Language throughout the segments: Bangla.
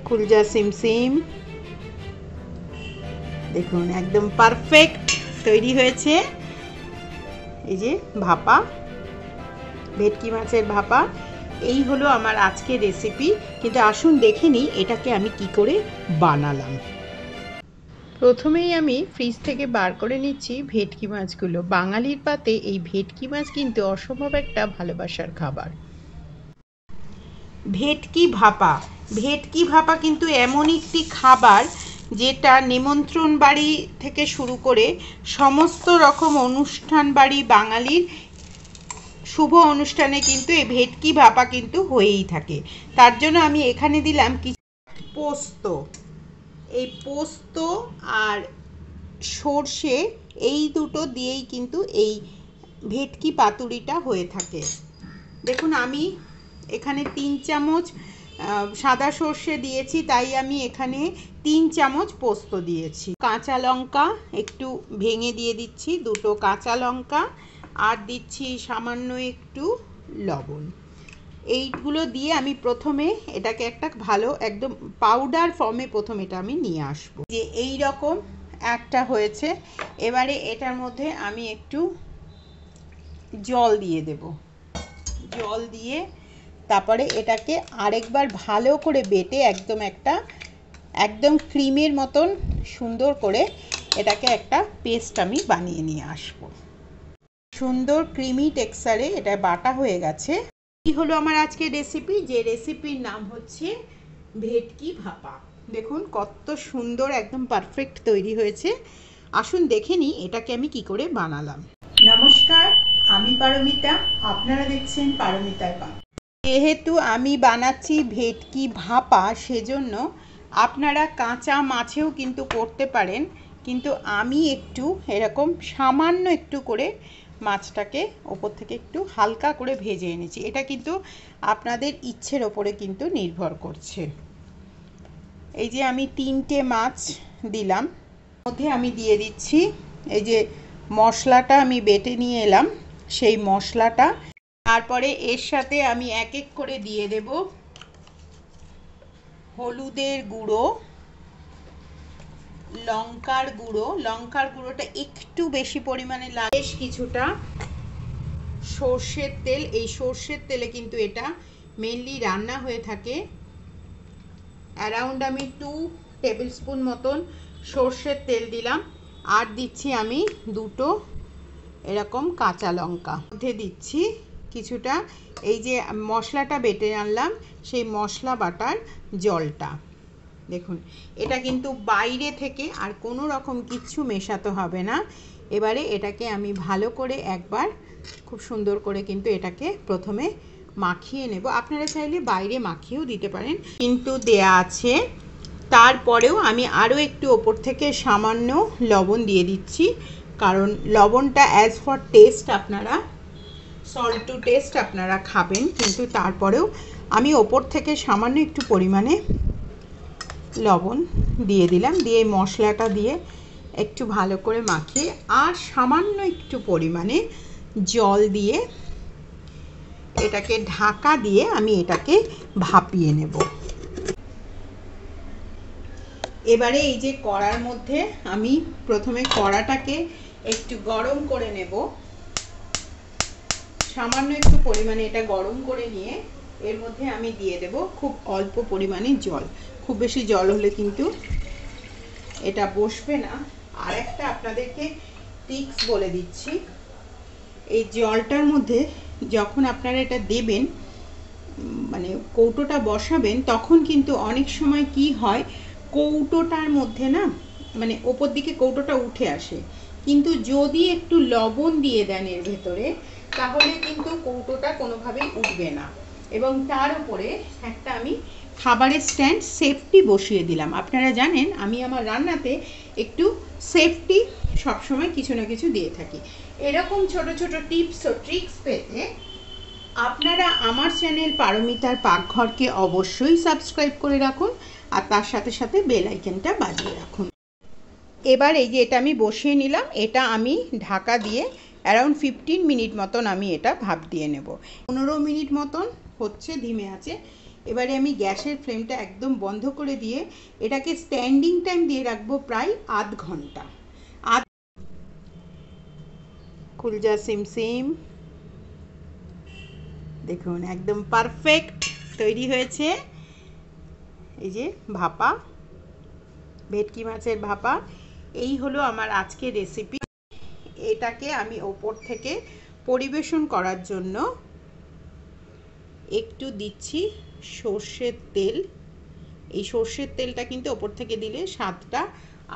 কুলজা সিমসিম দেখুন একদম পারফেক্ট তৈরি হয়েছে। এই যে ভাপা ভেটকি মাছের ভাপা, এই হলো আমার আজকের রেসিপি। কিন্তু আসুন দেখে নিই এটাকে আমি কি করে বানালাম। প্রথমেই আমি ফ্রিজ থেকে বার করে নিচ্ছি ভেটকি মাছগুলো। বাঙালির পাতে এই ভেটকি মাছ কিন্তু অসম্ভব একটা ভালোবাসার খাবার। ভেটকি ভাপা, ভেটকি ভাপা কিন্তু এমন একটি খাবার যেটা নিমন্ত্রণ বাড়ি থেকে শুরু করে সমস্ত রকম অনুষ্ঠান বাড়ি বাঙালির শুভ অনুষ্ঠানে কিন্তু এই ভেটকি ভাপা কিন্তু হয়েই থাকে। তার জন্য আমি এখানে দিলাম কিছু পোস্ত। এই পোস্ত আর সর্ষে এই দুটো দিয়েই কিন্তু এই ভেটকি পাতুরিটা হয়ে থাকে। দেখুন আমি এখানে 3 চামচ সাদা সর্ষে দিয়েছি, তাই আমি এখানে 3 চামচ পোস্ত দিয়েছি। কাঁচা লঙ্কা একটু ভেঙে দিয়ে দিচ্ছি, দুটো কাঁচা লঙ্কা, আর দিচ্ছি সামান্য একটু লবণ। এইগুলো দিয়ে আমি প্রথমে এটাকে একটা ভালো একদম পাউডার ফর্মে প্রথমে এটা আমি নিয়ে আসবো। যে এই রকম একটা হয়েছে। এবারে এটার মধ্যে আমি একটু জল দিয়ে দেব। জল দিয়ে তারপরে এটাকে আরেকবার ভালো করে বেটে একদম ক্রিমের মতন সুন্দর করে এটাকে একটা পেস্ট আমি বানিয়ে নিয়ে আসবো। সুন্দর ক্রিমি টেক্সচারে এটা বাটা হয়ে গেছে। এই হলো আমার আজকের রেসিপি, যে রেসিপির নাম হচ্ছে ভেটকি ভাপা। দেখুন কত সুন্দর একদম পারফেক্ট তৈরি হয়েছে। আসুন দেখে নিই এটাকে আমি কি করে বানালাম। নমস্কার, আমি পারমিতা, আপনারা দেখছেন পারমিতার পাক। যেহেতু আমি বানাচ্ছি ভেটকি ভাপা, সেজন্য আপনারা কাঁচা মাছেও কিন্তু করতে পারেন, কিন্তু আমি একটু এরকম সামান্য একটু করে মাছটাকে ওপর থেকে একটু হালকা করে ভেজে এনেছি। এটা কিন্তু আপনাদের ইচ্ছের ওপরে কিন্তু নির্ভর করছে। এই যে আমি 3টে মাছ দিলাম, মধ্যে আমি দিয়ে দিচ্ছি এই যে মশলাটা আমি বেটে নিয়ে এলাম সেই মশলাটা। তারপরে এর সাথে আমি এক এক করে দিয়ে দেব হলুদের গুঁড়ো, লঙ্কার গুঁড়ো, লঙ্কার গুঁড়োটা একটু বেশি পরিমাণে লাগে, বেশ কিছুটা সর্ষের তেল। এই সর্ষের তেলে কিন্তু এটা মেনলি রান্না হয়ে থাকে। অ্যারাউন্ড আমি 2 টেবিল স্পুন মতন সর্ষের তেল দিলাম। আর দিচ্ছি আমি দুটো এরকম কাঁচা লঙ্কা। মধ্যে দিচ্ছি কিছুটা এই যে মশলাটা বেটে আনলাম সেই মশলা বাটার জলটা। দেখুন এটা কিন্তু বাইরে থেকে আর কোনো রকম কিচ্ছু মেশাতে হবে না। এবারে এটাকে আমি ভালো করে একবার খুব সুন্দর করে কিন্তু এটাকে প্রথমে মাখিয়ে নেব। আপনারা চাইলে বাইরে মাখিয়েও দিতে পারেন, কিন্তু দেয়া আছে। তারপরেও আমি আরও একটু ওপর থেকে সামান্য লবণ দিয়ে দিচ্ছি, কারণ লবণটা অ্যাজ ফর টেস্ট, আপনারা সল্ট টু টেস্ট আপনারা খাবেন, কিন্তু তারপরেও আমি ওপর থেকে সামান্য একটু পরিমাণে লবণ দিয়ে দিলাম। দিয়ে মশলাটা দিয়ে একটু ভালো করে মাখিয়ে আর সামান্য একটু পরিমাণে জল দিয়ে এটাকে ঢাকা দিয়ে আমি এটাকে ভাপিয়ে নেব। এবারে এই যে কড়ার মধ্যে আমি প্রথমে কড়াটাকে একটু গরম করে নেব, সামান্য একটু পরিমাণে এটা গরম করে নিয়ে এর মধ্যে আমি দিয়ে দেব খুব অল্প পরিমাণে জল। খুব বেশি জল হলে কিন্তু এটা বসবে না। আর একটা আপনাদেরকে টিপস বলে দিচ্ছি, এই জলটার মধ্যে যখন আপনারা এটা দেবেন, মানে কৌটোটা বসাবেন, তখন কিন্তু অনেক সময় কি হয়, কৌটোটার মধ্যে না মানে ওপর দিকে কৌটোটা উঠে আসে, কিন্তু যদি একটু লবণ দিয়ে দেন এর ভেতরে, তাহলে কিন্তু কৌটোটা কোনোভাবেই উঠবে না। এবং তার উপরে একটা আমি খাবারের স্ট্যান্ড সেফটি বসিয়ে দিলাম। আপনারা জানেন আমি আমার রান্নাতে একটু সেফটি সবসময় কিছু না কিছু দিয়ে থাকি। এরকম ছোট ছোট টিপস ও ট্রিক্স পেতে আপনারা আমার চ্যানেল পারমিতার পাকঘরকে অবশ্যই সাবস্ক্রাইব করে রাখুন, আর তার সাথে সাথে বেল আইকনটা বাজিয়ে রাখুন। এবার এই যে এটা আমি বসিয়ে নিলাম, এটা আমি ঢাকা দিয়ে অ্যারাউন্ড 15 মিনিট মতন আমি এটা ভাপ দিয়ে নেব। 15 মিনিট মতন হচ্ছে ধিমে আছে। এবারে আমি গ্যাসের ফ্লেমটা একদম বন্ধ করে দিয়ে এটাকে স্ট্যান্ডিং টাইম দিয়ে রাখবো প্রায় আধ ঘন্টা। কুলজা সিমসিম দেখুন একদম পারফেক্ট তৈরি হয়েছে। এই যে ভাপা ভেটকি মাছের ভাপা, এই হলো আমার আজকের রেসিপি। এটাকে আমি ওপর থেকে পরিবেশন করার জন্য একটু দিচ্ছি সর্ষের তেল। এই সর্ষের তেলটা কিন্তু ওপর থেকে দিলে স্বাদটা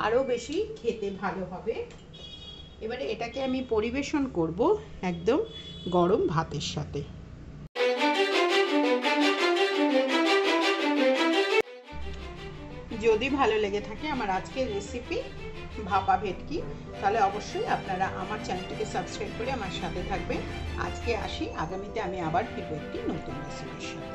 আরও বেশি খেতে ভালো হবে। এবারে এটাকে আমি পরিবেশন করব একদম গরম ভাতের সাথে। যদি ভালো লেগে থাকে আমার আজকের রেসিপি ভাপা ভেটকি, তাহলে অবশ্যই আপনারা আমার চ্যানেলটিকে সাবস্ক্রাইব করে আমার সাথে থাকবেন। আজকে আসি, আগামীতে আমি আবার ফিরব একটি নতুন রেসিপির সাথে।